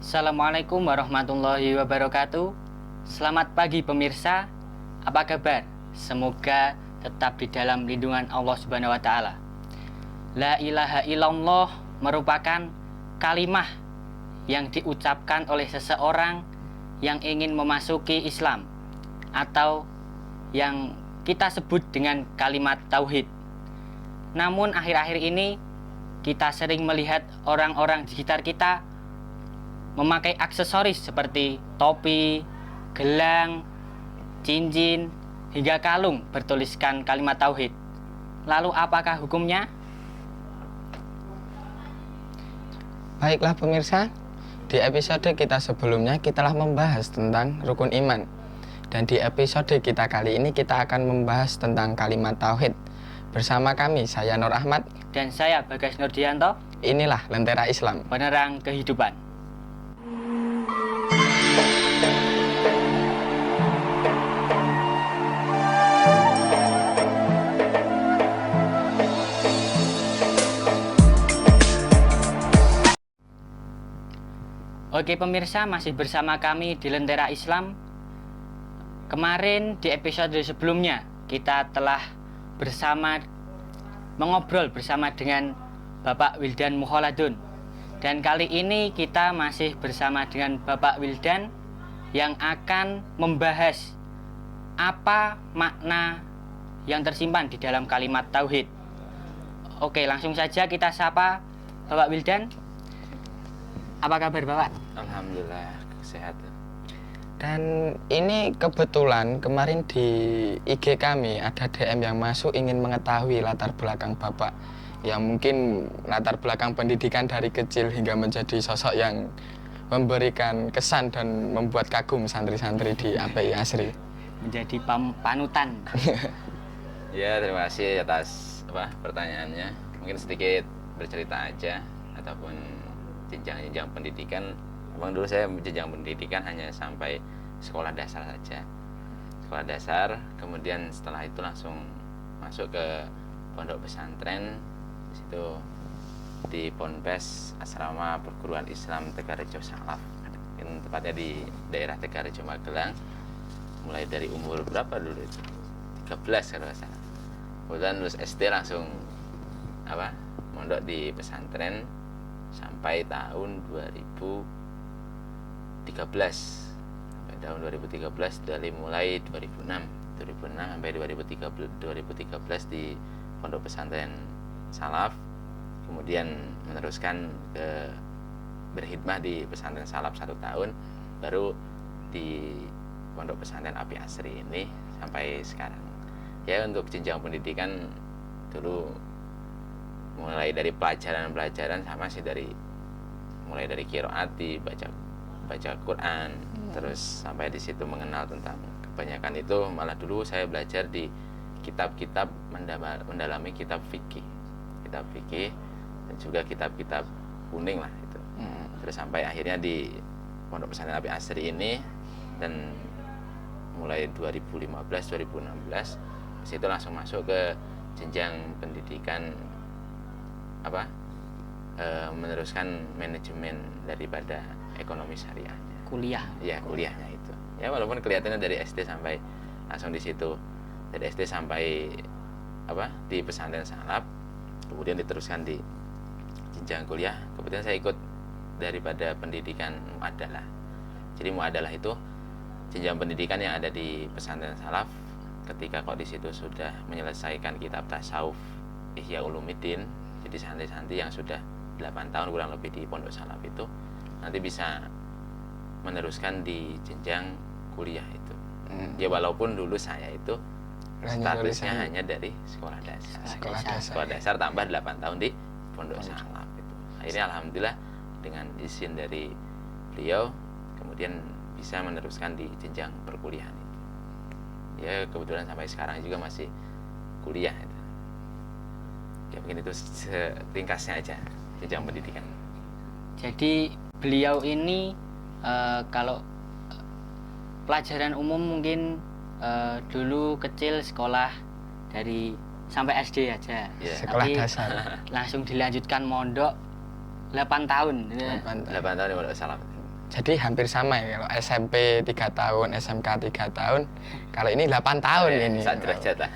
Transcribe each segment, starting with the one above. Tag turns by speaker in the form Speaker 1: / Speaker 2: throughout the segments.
Speaker 1: Assalamualaikum warahmatullahi wabarakatuh. Selamat pagi pemirsa. Apa kabar? Semoga tetap di dalam lindungan Allah Subhanahu wa taala. La ilaha illallah merupakan kalimah yang diucapkan oleh seseorang yang ingin memasuki Islam atau yang kita sebut dengan kalimat tauhid. Namun akhir-akhir ini kita sering melihat orang-orang di sekitar kita memakai aksesoris seperti topi, gelang, cincin, hingga kalung bertuliskan kalimat tauhid. Lalu apakah hukumnya?
Speaker 2: Baiklah pemirsa, di episode kita sebelumnya kita telah membahas tentang rukun iman. Dan di episode kita kali ini kita akan membahas tentang kalimat tauhid. Bersama kami, saya Nur Ahmad.
Speaker 1: Dan saya Bagas Nurdianto.
Speaker 2: Inilah Lentera Islam,
Speaker 1: Penerang kehidupan. Oke pemirsa, masih bersama kami di Lentera Islam. Kemarin di episode sebelumnya kita telah mengobrol bersama dengan Bapak Wildan Mukholadun. Dan kali ini kita masih bersama dengan Bapak Wildan yang akan membahas apa makna yang tersimpan di dalam kalimat tauhid. Oke, langsung saja kita sapa Bapak Wildan. Apa kabar Bapak?
Speaker 3: Alhamdulillah sehat.
Speaker 2: Dan ini kebetulan kemarin di IG kami ada DM yang masuk ingin mengetahui latar belakang Bapak. Ya mungkin latar belakang pendidikan dari kecil hingga menjadi sosok yang memberikan kesan dan membuat kagum santri-santri di API Asri.
Speaker 1: Menjadi panutan.
Speaker 3: Ya, terima kasih atas pertanyaannya. Mungkin sedikit bercerita aja ataupun jenjang-jenjang pendidikan. Memang dulu saya jenjang pendidikan hanya sampai sekolah dasar saja. Sekolah dasar, kemudian setelah itu langsung masuk ke pondok pesantren. Di situ di Ponpes Asrama Perguruan Islam Tegarejo Salaf. Tepatnya di daerah Tegarejo Magelang. Mulai dari umur berapa dulu itu? 13 kalau nggak salah. Kemudian lulus SD langsung mondok di pesantren sampai tahun 2013 dari mulai 2006 sampai 2013 di pondok pesantren Salaf, kemudian meneruskan ke berkhidmah di pesantren Salaf 1 tahun, baru di pondok pesantren API Asri ini sampai sekarang. Ya, untuk jenjang pendidikan dulu mulai dari pelajaran sama sih, mulai dari qiraat, baca Quran, terus sampai di situ mengenal tentang kebanyakan itu malah dulu saya belajar di kitab-kitab mendalami kitab fikih dan juga kitab-kitab kuning lah itu. Terus sampai akhirnya di pondok pesantren API Asri ini, dan mulai 2015-2016 situ langsung masuk ke jenjang pendidikan meneruskan manajemen daripada ekonomi syariahnya.
Speaker 1: Kuliah.
Speaker 3: Ya, kuliahnya itu. Ya, walaupun kelihatannya dari SD sampai langsung di situ. Dari SD sampai di pesantren Salaf, kemudian diteruskan di jenjang kuliah. Kemudian saya ikut daripada pendidikan muadalah. Jadi muadalah itu jenjang pendidikan yang ada di pesantren Salaf. Ketika di situ sudah menyelesaikan kitab tasawuf Ihya Ulumuddin, jadi santri-santri yang sudah 8 tahun kurang lebih di pondok Salaf itu nanti bisa meneruskan di jenjang kuliah itu. Ya, walaupun dulu saya itu statusnya hanya dari sekolah dasar tambah 8 tahun di pondok Salaf itu. Akhirnya alhamdulillah dengan izin dari beliau kemudian bisa meneruskan di jenjang perkuliahan itu. Ya, kebetulan sampai sekarang juga masih kuliah itu. Ya, mungkin itu ringkasnya aja jenjang pendidikan.
Speaker 1: Jadi beliau ini kalau pelajaran umum mungkin dulu kecil sekolah sampai SD aja.
Speaker 2: Sekolah
Speaker 1: Tapi
Speaker 2: dasar.
Speaker 1: langsung dilanjutkan mondok 8 tahun.
Speaker 3: 8 tahun di pondok Salaf.
Speaker 2: Jadi hampir sama ya, kalau SMP 3 tahun, SMK 3 tahun, kalau ini 8 tahun ini.
Speaker 3: Sak derajat lah.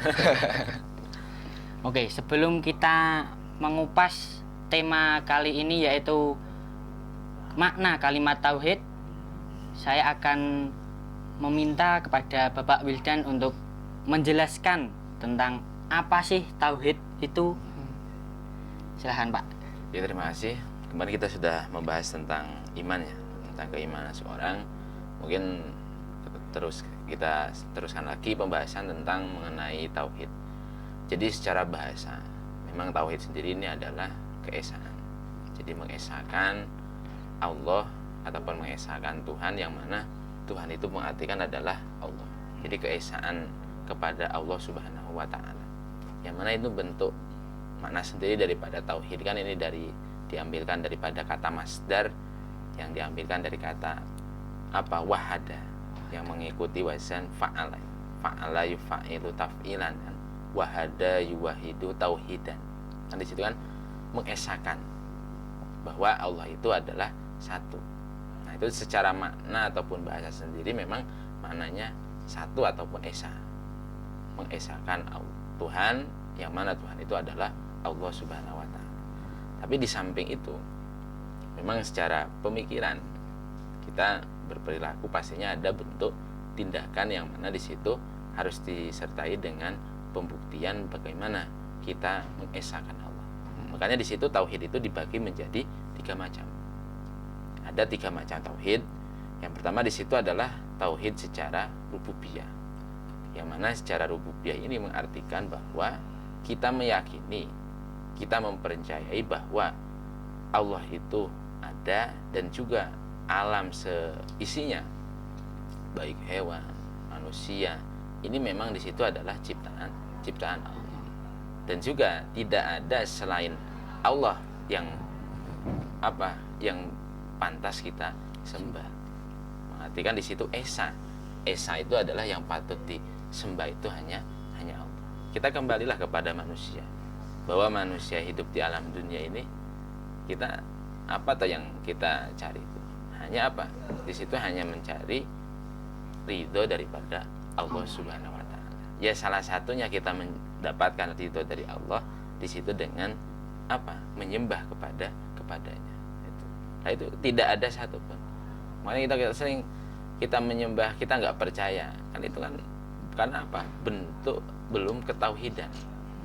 Speaker 1: Oke, sebelum kita mengupas tema kali ini yaitu makna kalimat tauhid, saya akan meminta kepada Bapak Wildan untuk menjelaskan tentang apa sih tauhid itu. Silahkan Pak.
Speaker 3: Ya, terima kasih. Kemarin kita sudah membahas tentang iman ya, tentang keimanan seorang. Mungkin kita teruskan lagi pembahasan tentang mengenai tauhid. Jadi secara bahasa, memang tauhid sendiri ini adalah keesaan. Jadi mengesahkan Allah ataupun mengesahkan Tuhan, yang mana Tuhan itu mengartikan adalah Allah. Jadi keesaan kepada Allah Subhanahu wa taala. Yang mana itu bentuk makna sendiri daripada tauhid, kan ini diambilkan daripada kata masdar, yang diambilkan dari kata apa? Wahada, yang mengikuti wazan fa'ala. Fa'ala yufa'ilu taf'ilan kan. Wahada yuwahidu tauhidan. Kan di situ kan mengesahkan bahwa Allah itu adalah satu. Nah, itu secara makna ataupun bahasa sendiri memang maknanya satu ataupun esa. Mengesahkan Tuhan, yang mana Tuhan itu adalah Allah Subhanahu wa taala. Tapi di samping itu, memang secara pemikiran kita berperilaku pastinya ada bentuk tindakan yang mana di situ harus disertai dengan pembuktian bagaimana kita mengesahkan Allah. Makanya di situ tauhid itu dibagi menjadi 3 macam. Ada 3 macam tauhid. Yang pertama di situ adalah tauhid secara rububiyah. Yang mana secara rububiyah ini mengartikan bahwa kita meyakini, kita mempercayai bahwa Allah itu ada dan juga alam seisinya, baik hewan, manusia, ini memang di situ adalah ciptaan Allah. Dan juga tidak ada selain Allah yang pantas kita sembah. Mengartikan di situ esa. Esa itu adalah yang patut disembah itu hanya Allah. Kita kembalilah kepada manusia. Bahwa manusia hidup di alam dunia ini, kita apa tuh yang kita cari itu? Hanya apa? Di situ hanya mencari ridho daripada Allah Subhanahu wa taala. Ya, salah satunya kita mendapatkan ridho dari Allah di situ dengan apa? Menyembah kepadanya. Itu. Nah, itu tidak ada satupun. Makanya kita sering menyembah, kita nggak percaya. Kan itu kan karena apa? Bentuk belum ketauhidan.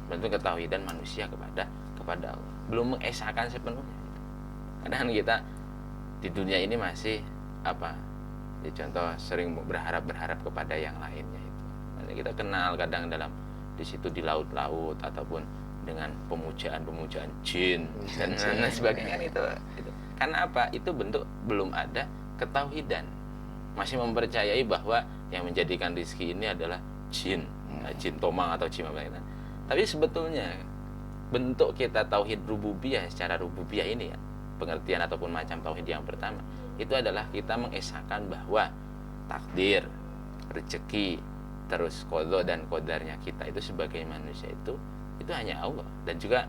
Speaker 3: Bentuk ketauhidan manusia kepada Allah. Belum mengesahkan sepenuhnya. Karena kan kita di dunia ini masih ya contoh sering berharap kepada yang lainnya itu. Makanya kita kenal kadang dalam di situ di laut-laut ataupun dengan pemujaan jin dan sebagainya itu. Karena apa? Itu bentuk belum ada ketauhidan. Masih mempercayai bahwa yang menjadikan rezeki ini adalah jin, jin tomang atau jin apa itu. Tapi sebetulnya bentuk kita tauhid rububiyah, secara rububiyah ini ya, pengertian ataupun macam tauhid yang pertama itu adalah kita mengesahkan bahwa takdir, rezeki, terus qada dan qadarnya kita itu sebagai manusia itu hanya Allah, dan juga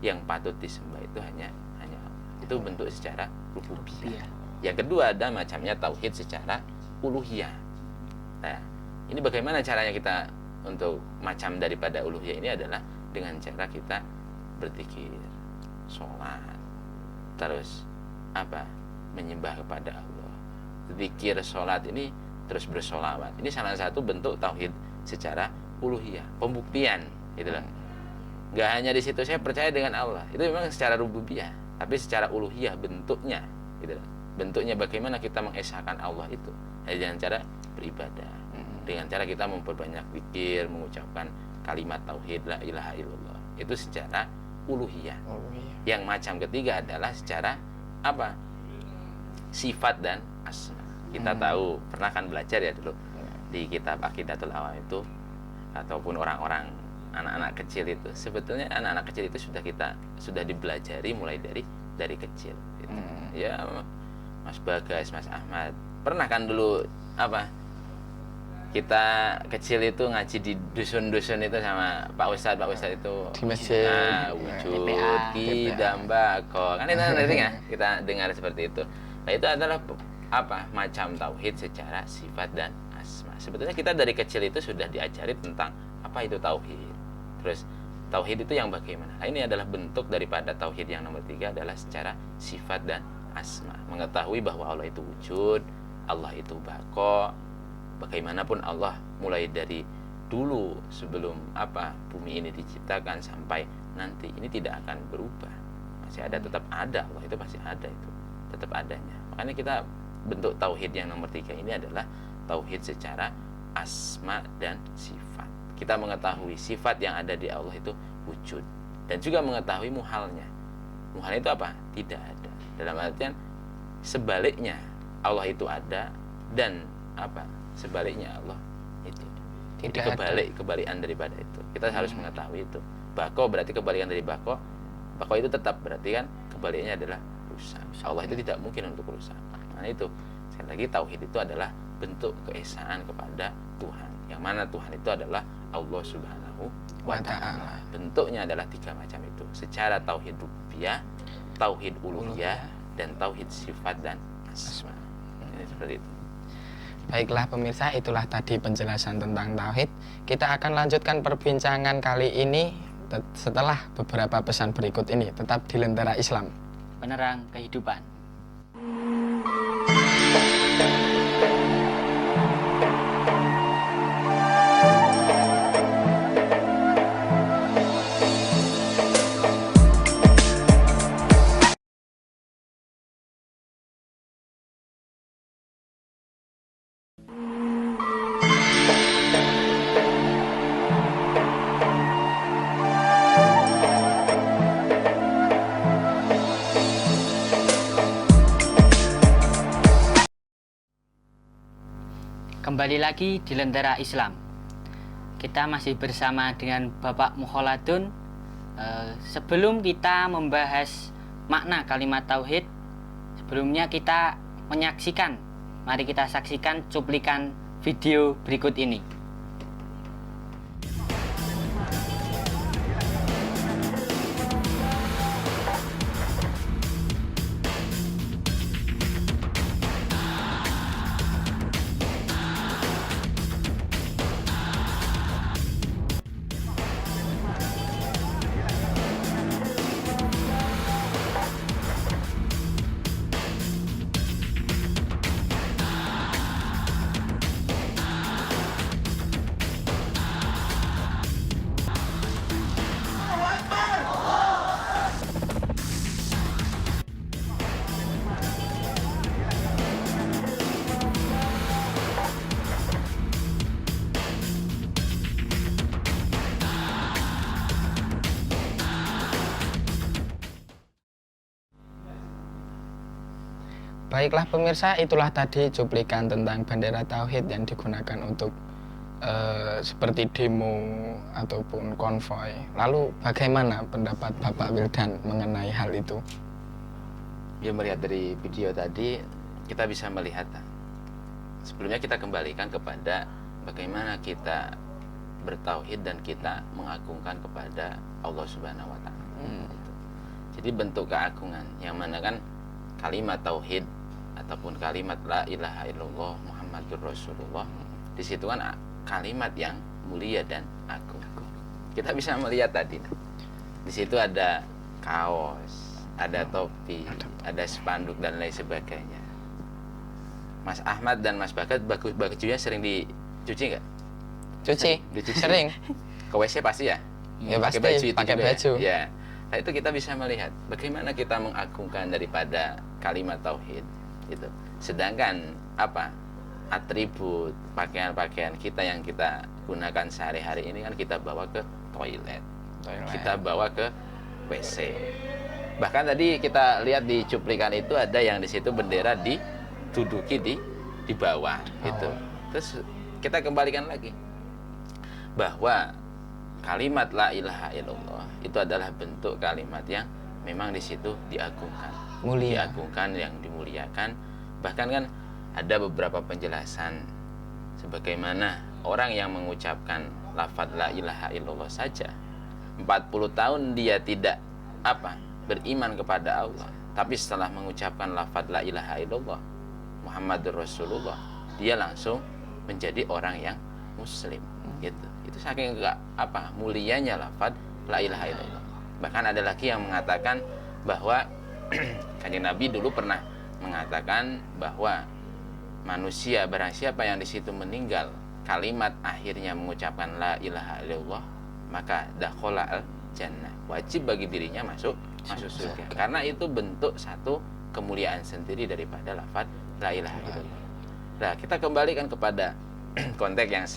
Speaker 3: yang patut disembah itu hanya Allah. Itu bentuk secara rububiyah. Yang kedua ada macamnya tauhid secara uluhiyah. Nah, ini bagaimana caranya kita untuk macam daripada uluhiyah ini adalah dengan cara kita berzikir, sholat, terus menyembah kepada Allah. Zikir, sholat ini terus bersolawat. Ini salah satu bentuk tauhid secara uluhiyah, pembuktian, gitu loh. Gak hanya di situ saya percaya dengan Allah, itu memang secara rububiyah, tapi secara uluhiyah bentuknya, gitu loh. Bentuknya bagaimana kita mengesahkan Allah itu dengan cara beribadah, dengan cara kita memperbanyak zikir, mengucapkan kalimat tauhid la ilaha illallah. Itu secara uluhiyah. Yang macam ketiga adalah secara sifat dan asma. Kita tahu, pernah kan belajar ya dulu di kitab Aqidatul Awam itu, ataupun orang-orang anak-anak kecil itu, sebetulnya anak-anak kecil itu sudah dipelajari mulai dari kecil gitu. Ya, Mas Bagas, Mas Ahmad pernah kan dulu kita kecil itu ngaji di dusun-dusun itu sama Pak Ustadz itu
Speaker 2: di masjid,
Speaker 3: wujud kidam bako, kan itu nanti ya kita dengar seperti itu. Nah, itu adalah macam tauhid secara sifat dan asma. Sebetulnya kita dari kecil itu sudah diajari tentang apa itu tauhid. Terus tauhid itu yang bagaimana? Nah, ini adalah bentuk daripada tauhid yang nomor 3 adalah secara sifat dan asma. Mengetahui bahwa Allah itu wujud, Allah itu baqo. Bagaimanapun Allah mulai dari dulu sebelum bumi ini diciptakan sampai nanti ini tidak akan berubah. Masih ada, tetap ada. Allah itu pasti ada, itu tetap adanya. Makanya kita bentuk tauhid yang nomor 3 ini adalah tauhid secara asma dan sifat. Kita mengetahui sifat yang ada di Allah itu wujud, dan juga mengetahui muhalnya. Muhal itu apa? Tidak ada. Dalam artian sebaliknya Allah itu ada, dan sebaliknya Allah itu tidak ada. Kebalikan daripada itu. Kita harus mengetahui itu. Bako berarti kebalikan dari bako. Bako itu tetap berarti kan kebaliknya adalah rusak. Allah itu tidak mungkin untuk rusak. Nah itu, sekali lagi tauhid itu adalah bentuk keesaan kepada Tuhan. Yang mana Tuhan itu adalah Allah Subhanahu wa Ta'ala. Bentuknya adalah 3 macam itu. Secara tauhid rububiyah, tauhid uluhiyah, dan tauhid sifat dan asma. Ini seperti itu.
Speaker 2: Baiklah pemirsa, itulah tadi penjelasan tentang tauhid. Kita akan lanjutkan perbincangan kali ini setelah beberapa pesan berikut ini. Tetap di Lentera Islam,
Speaker 1: Penerang kehidupan. Kembali lagi di Lentera Islam. Kita masih bersama dengan Bapak Mukholadun. Sebelum kita membahas makna kalimat tauhid, sebelumnya kita menyaksikan. Mari kita saksikan cuplikan video berikut ini.
Speaker 2: Baiklah pemirsa, itulah tadi cuplikan tentang bendera tauhid yang digunakan untuk seperti demo ataupun konvoy. Lalu bagaimana pendapat Bapak Wildan mengenai hal itu?
Speaker 3: Ya, melihat dari video tadi kita bisa melihat, sebelumnya kita kembalikan kepada bagaimana kita bertauhid dan kita mengagungkan kepada Allah Subhanahu wa Ta'ala. Jadi bentuk keagungan yang mana kan kalimat tauhid ataupun kalimat la ilaha illallah Muhammadur Rasulullah, di situ kan kalimat yang mulia dan agung. Kita bisa melihat tadi di situ ada kaos, ada topi, ada spanduk dan lain sebagainya. Mas Ahmad dan Mas Bakat bajunya sering dicuci nggak?
Speaker 2: Dicuci. Sering.
Speaker 3: Ke WC pasti ya?
Speaker 2: Ya pasti,
Speaker 3: pakai
Speaker 2: baju.
Speaker 3: Ya. Nah itu kita bisa melihat bagaimana kita mengagungkan daripada kalimat tauhid itu. Sedangkan atribut pakaian-pakaian kita yang kita gunakan sehari-hari ini kan kita bawa ke toilet. Kita bawa ke WC. Bahkan tadi kita lihat di cuplikan itu ada yang di situ bendera diduduki di bawah gitu. Terus kita kembalikan lagi bahwa kalimat la ilaha illallah itu adalah bentuk kalimat yang memang di situ diagungkan, diagungkan, yang dimuliakan. Bahkan kan ada beberapa penjelasan sebagaimana orang yang mengucapkan lafadz la ilaha illallah saja 40 tahun dia tidak beriman kepada Allah, tapi setelah mengucapkan lafadz la ilaha illallah Muhammadur Rasulullah, dia langsung menjadi orang yang muslim gitu. Itu saking mulianya lafaz la ilaha illallah. Bahkan ada lagi yang mengatakan bahwa Kanjeng Nabi dulu pernah mengatakan bahwa manusia barang siapa yang di situ meninggal kalimat akhirnya mengucapkan la ilaha illallah, maka dakhala al jannah, wajib bagi dirinya masuk surga, karena itu bentuk satu kemuliaan sendiri daripada lafaz la ilaha illallah. Nah, kita kembalikan kepada konteks yang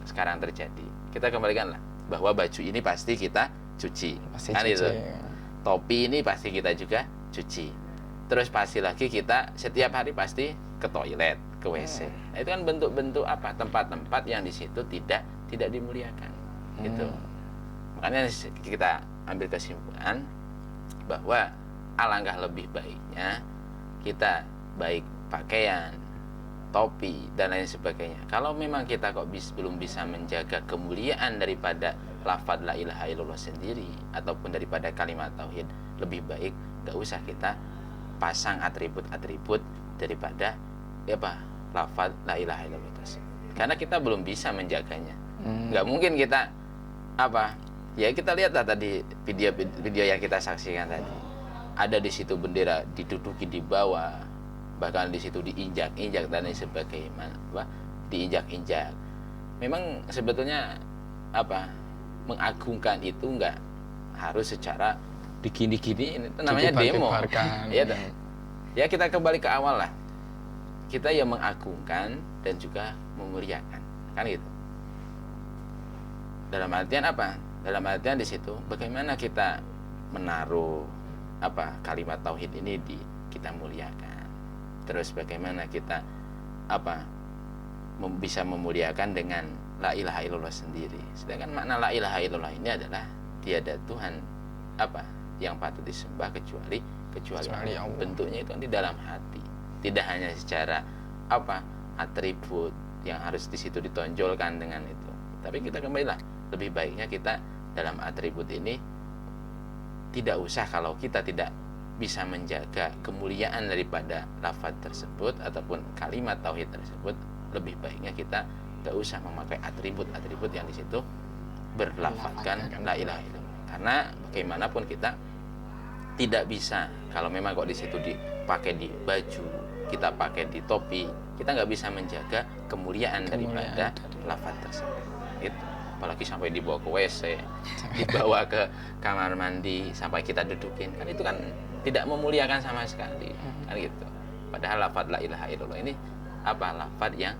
Speaker 3: sekarang terjadi. Kita kembalikanlah bahwa baju ini pasti kita cuci, kan itu. Topi ini pasti kita juga cuci. Terus pasti lagi kita setiap hari pasti ke toilet, ke WC. Nah, itu kan bentuk-bentuk tempat-tempat yang di situ tidak dimuliakan. Gitu. Makanya kita ambil kesimpulan bahwa alangkah lebih baiknya kita baik pakaian, topi dan lain sebagainya. Kalau memang kita belum bisa menjaga kemuliaan daripada lafaz la ilaha illallah sendiri ataupun daripada kalimat tauhid, lebih baik gak usah kita pasang atribut-atribut daripada lafaz la ilaha illallah tersebut. Karena kita belum bisa menjaganya. Gak mungkin kita kita lihatlah tadi video yang kita saksikan tadi. Ada di situ bendera diduduki di bawah, bahkan di situ diinjak-injak dan lain sebagainya, diinjak-injak. Memang sebetulnya mengagungkan itu enggak harus secara digini-gini, itu namanya demo. Ya kita kembali ke awal lah. Kita yang mengagungkan dan juga memuliakan, kan gitu. Dalam artian apa? Dalam artian di situ bagaimana kita menaruh kalimat tauhid ini kita muliakan. Terus bagaimana kita bisa memuliakan dengan la ilaha illallah sendiri. Sedangkan makna la ilaha illallah ini adalah tiada Tuhan yang patut disembah kecuali Allah. Bentuknya itu di dalam hati. Tidak hanya secara atribut yang harus di situ ditonjolkan dengan itu. Tapi kita kembalilah, lebih baiknya kita dalam atribut ini tidak usah, kalau kita tidak bisa menjaga kemuliaan daripada lafaz tersebut ataupun kalimat tauhid tersebut, lebih baiknya kita tidak usah memakai atribut-atribut yang di situ berlafazkan la ilaha illallah. Karena bagaimanapun kita tidak bisa, kalau memang kok di situ dipakai di baju, kita pakai di topi, kita nggak bisa menjaga kemuliaan daripada lafaz tersebut. Itu apalagi sampai dibawa ke WC, dibawa ke kamar mandi, sampai kita dudukin, kan itu kan tidak memuliakan sama sekali, kan gitu. Padahal lafaz la ilaha illallah ini lafaz yang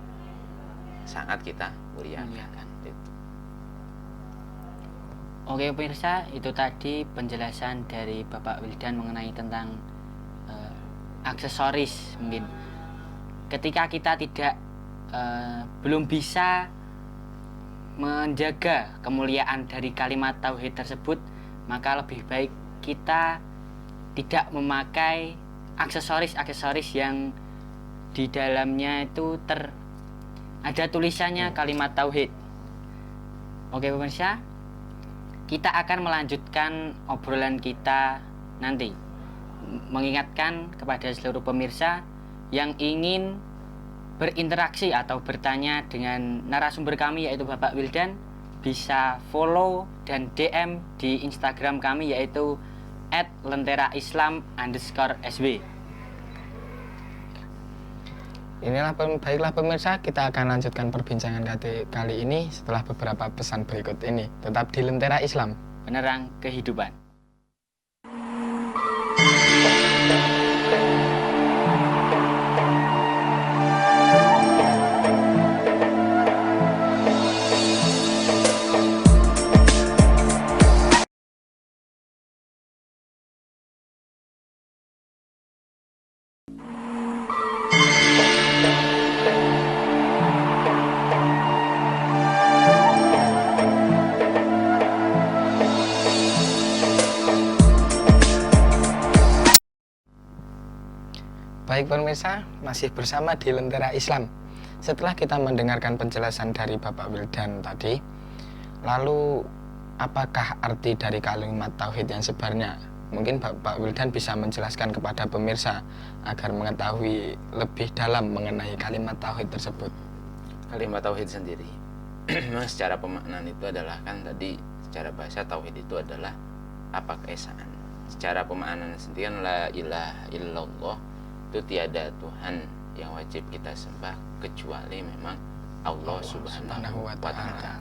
Speaker 3: sangat kita muliakan. Gitu.
Speaker 1: Oke pemirsa, itu tadi penjelasan dari Bapak Wildan mengenai tentang aksesoris. Mungkin ketika kita belum bisa menjaga kemuliaan dari kalimat tauhid tersebut, maka lebih baik kita tidak memakai aksesoris yang di dalamnya itu ada tulisannya kalimat tauhid. Oke pemirsa, kita akan melanjutkan obrolan kita nanti. Mengingatkan kepada seluruh pemirsa yang ingin berinteraksi atau bertanya dengan narasumber kami yaitu Bapak Wildan, bisa follow dan DM di Instagram kami yaitu @lenteraislam_sw.
Speaker 2: Baiklah pemirsa, kita akan lanjutkan perbincangan kali ini setelah beberapa pesan berikut ini. Tetap di Lentera Islam,
Speaker 1: penerang kehidupan.
Speaker 2: Baik pemirsa, masih bersama di Lentera Islam. Setelah kita mendengarkan penjelasan dari Bapak Wildan tadi, lalu apakah arti dari kalimat tauhid yang sebenarnya? Mungkin Pak Wildan bisa menjelaskan kepada pemirsa agar mengetahui lebih dalam mengenai kalimat tauhid tersebut.
Speaker 3: Kalimat tauhid sendiri memang secara pemaknaan itu adalah, kan tadi secara bahasa tauhid itu adalah apa, keesaan. Secara pemaknaan sendiri kan la ilaha illallah, itu tiada Tuhan yang wajib kita sembah kecuali memang Allah Subhanahu wa ta'ala.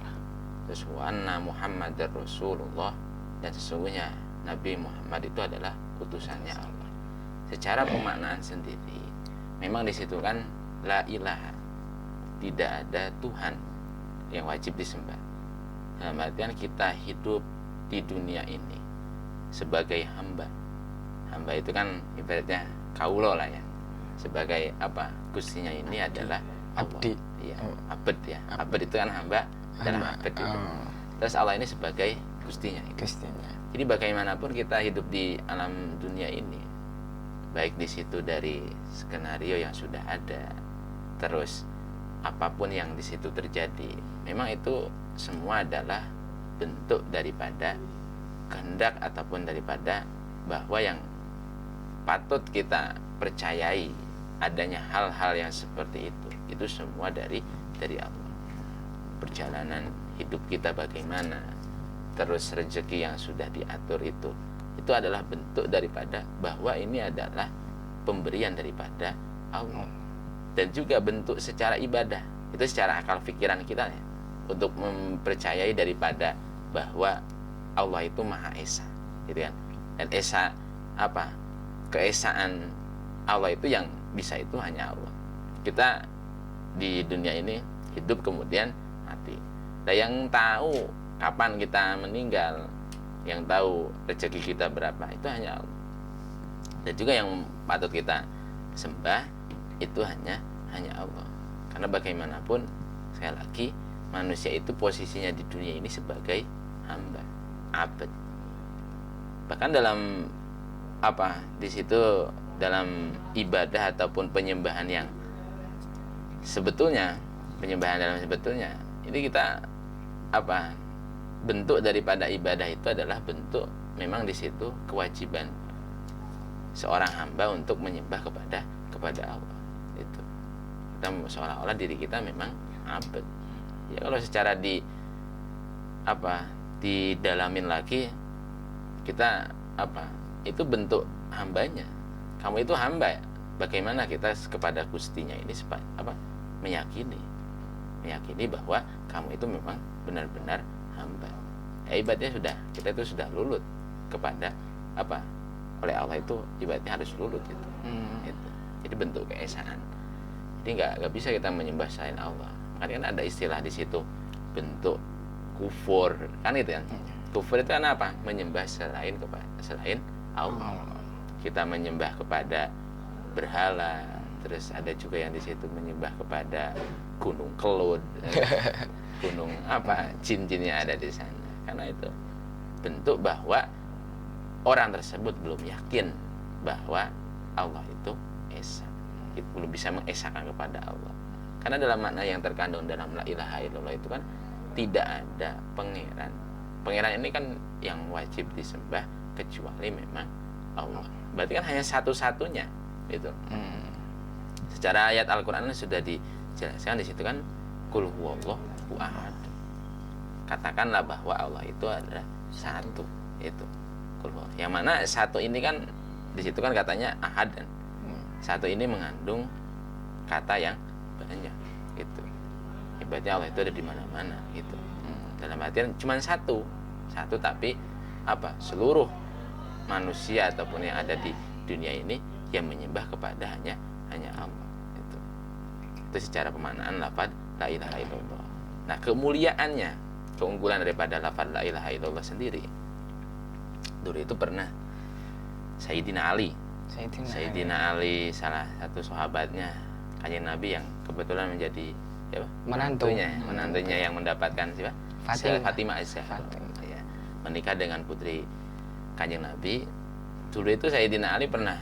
Speaker 3: Terus wa anna Muhammadar Rasulullah, dan sesungguhnya Nabi Muhammad itu adalah utusannya Allah. Secara pemaknaan sendiri memang di situ kan la ilaha, tidak ada Tuhan yang wajib disembah. Dalam artian kita hidup di dunia ini sebagai hamba. Hamba itu kan ibaratnya kaulo lah ya. Sebagai apa? Gustinya ini adalah Allah.
Speaker 2: Abdi.
Speaker 3: Iya, abd ya. Abd itu kan hamba dan abd itu. Terus Allah ini sebagai gustinya.
Speaker 2: Gustinya.
Speaker 3: Jadi bagaimanapun kita hidup di alam dunia ini, baik di situ dari skenario yang sudah ada, terus apapun yang di situ terjadi, memang itu semua adalah bentuk daripada kehendak ataupun daripada bahwa yang patut kita percayai adanya hal-hal yang seperti itu semua dari Allah. Perjalanan hidup kita bagaimana, terus rezeki yang sudah diatur itu adalah bentuk daripada bahwa ini adalah pemberian daripada Allah, dan juga bentuk secara ibadah. Itu secara akal pikiran kita ya, untuk mempercayai daripada bahwa Allah itu Maha Esa, gitu kan. Dan esa apa? Keesaan Allah itu yang bisa itu hanya Allah. Kita di dunia ini hidup kemudian mati. Dan yang tahu kapan kita meninggal, yang tahu rezeki kita berapa, itu hanya Allah. Dan juga yang patut kita sembah itu hanya Allah. Karena bagaimanapun, sekali lagi, manusia itu posisinya di dunia ini sebagai hamba, abd. Bahkan dalam di situ dalam ibadah ataupun penyembahan yang sebetulnya, ini kita bentuk daripada ibadah itu adalah bentuk memang di situ kewajiban seorang hamba untuk menyembah kepada Allah. Itu kita seolah-olah diri kita memang abd. Ya kalau secara didalamin lagi, kita itu bentuk hambanya. Kamu itu hamba. Bagaimana kita kepada gustinya ini meyakini bahwa kamu itu memang benar-benar hamba. Ya ibaratnya kita itu sudah lulut kepada oleh Allah, itu ibaratnya harus lulut itu. Itu. Jadi bentuk keesaan. Jadi nggak bisa kita menyembah selain Allah. Makanya kan ada istilah di situ bentuk kufur, kan itu kan. Kufur itu kan apa? Menyembah selain Allah. Kita menyembah kepada berhala, terus ada juga yang di situ menyembah kepada gunung Kelud, gunung jin-jin yang ada di sana. Karena itu bentuk bahwa orang tersebut belum yakin bahwa Allah itu esa, belum bisa mengesakan kepada Allah. Karena dalam makna yang terkandung dalam la ilaha illallah itu kan tidak ada pangeran. Pangeran ini kan yang wajib disembah kecuali memang Allah. Berarti kan hanya satu-satunya itu. Secara ayat Al-Qur'an sudah dijelaskan di situ kan, qul huwallahu ahad. Katakanlah bahwa Allah itu adalah satu, itu. Yang mana satu ini kan di situ kan katanya ahad, dan satu ini mengandung kata yang banyak, gitu. Ibaratnya Allah itu ada di mana-mana, gitu. Dalam artian cuma satu tapi seluruh manusia ataupun yang ada di dunia ini yang menyembah kepada hanya Allah. Itu secara pemaknaan lafaz la ilaha illallah. Nah, kemuliaannya, keunggulan daripada lafaz la ilaha illallah sendiri, dulu itu pernah Sayyidina Ali, salah satu sahabatnya Kanjeng Nabi yang kebetulan menjadi menantunya yang mendapatkan Fatimah ya, menikah dengan putri Kanjeng Nabi. Dulu itu Sayyidina Ali pernah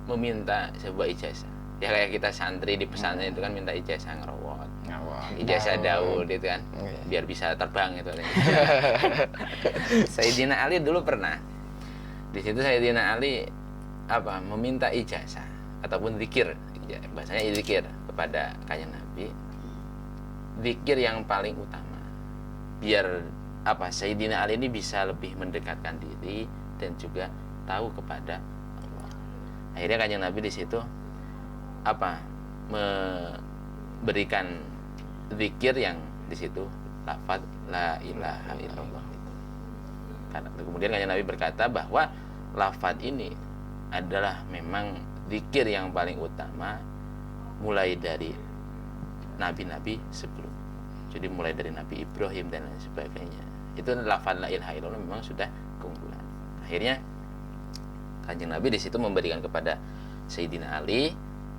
Speaker 3: meminta sebuah ijazah. Ya kayak kita santri di pesantren itu kan minta ijazah ngerawat. ijazah Daud itu kan, biar bisa terbang itu. Sayyidina Ali dulu pernah di situ, Sayyidina Ali meminta ijazah ataupun zikir, bahasanya zikir kepada kanjeng Nabi, zikir yang paling utama, biar Sayyidina Ali ini bisa lebih mendekatkan diri dan juga tahu kepada Allah. Akhirnya kanjeng Nabi di situ memberikan zikir yang di situ lafaz la ilaha illallah. Karena kemudian kanjeng Nabi berkata bahwa lafaz ini adalah memang zikir yang paling utama mulai dari nabi-nabi sebelum. Jadi mulai dari Nabi Ibrahim dan lain sebagainya. Itu lafaz la ilaha illallah memang sudah keunggulan. Akhirnya kanjeng Nabi di situ memberikan kepada Sayyidina Ali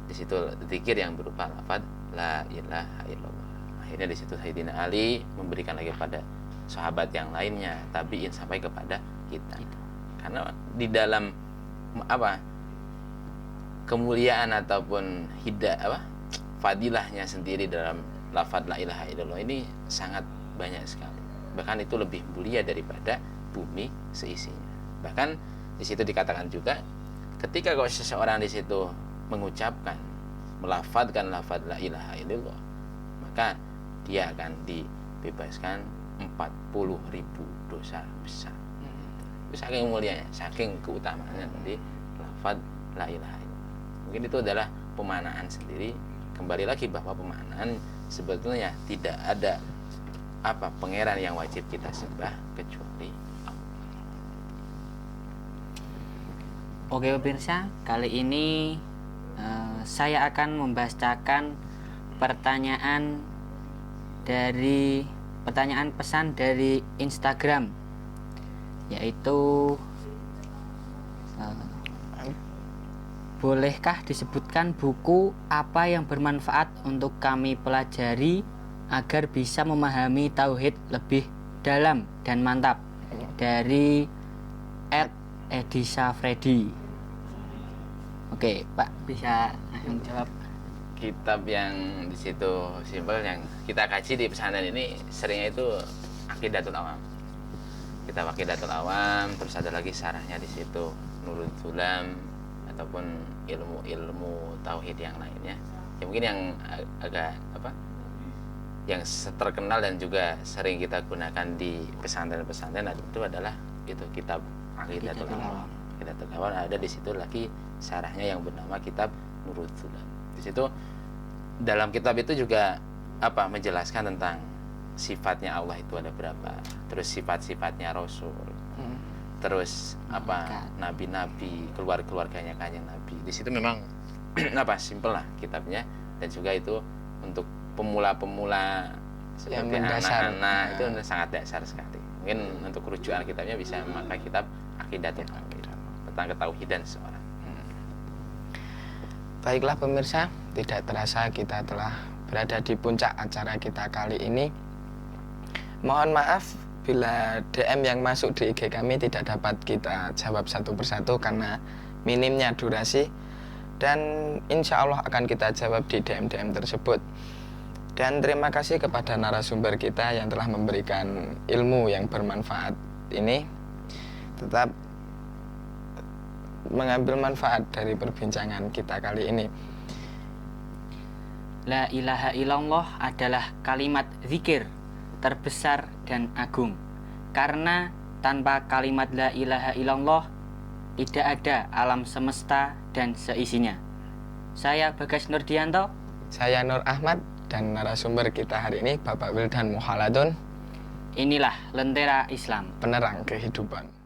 Speaker 3: di situ zikir yang berupa lafaz la ilaha illallah. Akhirnya di situ Sayyidina Ali memberikan lagi kepada sahabat yang lainnya, tabiin sampai kepada kita. Karena di dalam kemuliaan ataupun fadilahnya sendiri dalam lafaz la ilaha illallah ini sangat banyak sekali. Bahkan itu lebih mulia daripada bumi seisinya. Bahkan di situ dikatakan juga ketika kalau seseorang di situ mengucapkan, melafadzkan lafaz la ilaha illallah, maka dia akan dibebaskan 40.000 dosa besar. Itu saking mulianya, saking keutamaannya tadi lafaz la ilaha illallah. Mungkin itu adalah pemanaan sendiri. Kembali lagi bahwa pemanaan sebetulnya tidak ada pangeran yang wajib kita sembah kecuali Allah.
Speaker 1: Oke pemirsa, kali ini saya akan membacakan pertanyaan pesan dari Instagram, yaitu bolehkah disebutkan buku apa yang bermanfaat untuk kami pelajari agar bisa memahami tauhid lebih dalam dan mantap, dari @Edisa Freddy. Oke, Pak, bisa jawab.
Speaker 3: Kitab yang di situ simpel yang kita kaji di pesantren ini seringnya itu Aqidatul Awam. Kitab Aqidatul Awam, terus ada lagi syarahnya di situ Nurul Zulam ataupun ilmu tauhid yang lainnya. Ya mungkin yang agak yang terkenal dan juga sering kita gunakan di pesantren-pesantren itu adalah itu kitab Aqidatul Awam. Aqidatul Awam ada di situ lagi syarahnya yang bernama kitab Nurul Zulam. Di situ dalam kitab itu juga menjelaskan tentang sifatnya Allah itu ada berapa, terus sifat-sifatnya Rasul, terus nabi-nabi, keluarganya kanjeng Nabi. Di situ memang simpel lah kitabnya, dan juga itu untuk pemula-pemula seperti anak-anak itu sangat dasar sekali. Mungkin untuk rujukan kitabnya bisa memakai kitab Aqidatul Awam tentang ketauhidan seorang.
Speaker 2: Baiklah pemirsa, tidak terasa kita telah berada di puncak acara kita kali ini. Mohon maaf bila DM yang masuk di IG kami tidak dapat kita jawab satu persatu karena minimnya durasi, dan insya Allah akan kita jawab di DM-DM tersebut. Dan terima kasih kepada narasumber kita yang telah memberikan ilmu yang bermanfaat ini. Tetap mengambil manfaat dari perbincangan kita kali ini.
Speaker 1: La ilaha illallah adalah kalimat zikir terbesar dan agung. Karena tanpa kalimat la ilaha illallah tidak ada alam semesta dan seisinya. Saya Bagas Nurdianto.
Speaker 2: Saya Nur Ahmad, dan narasumber kita hari ini Bapak Wildan Muhaladun.
Speaker 1: Inilah Lentera Islam,
Speaker 2: penerang kehidupan.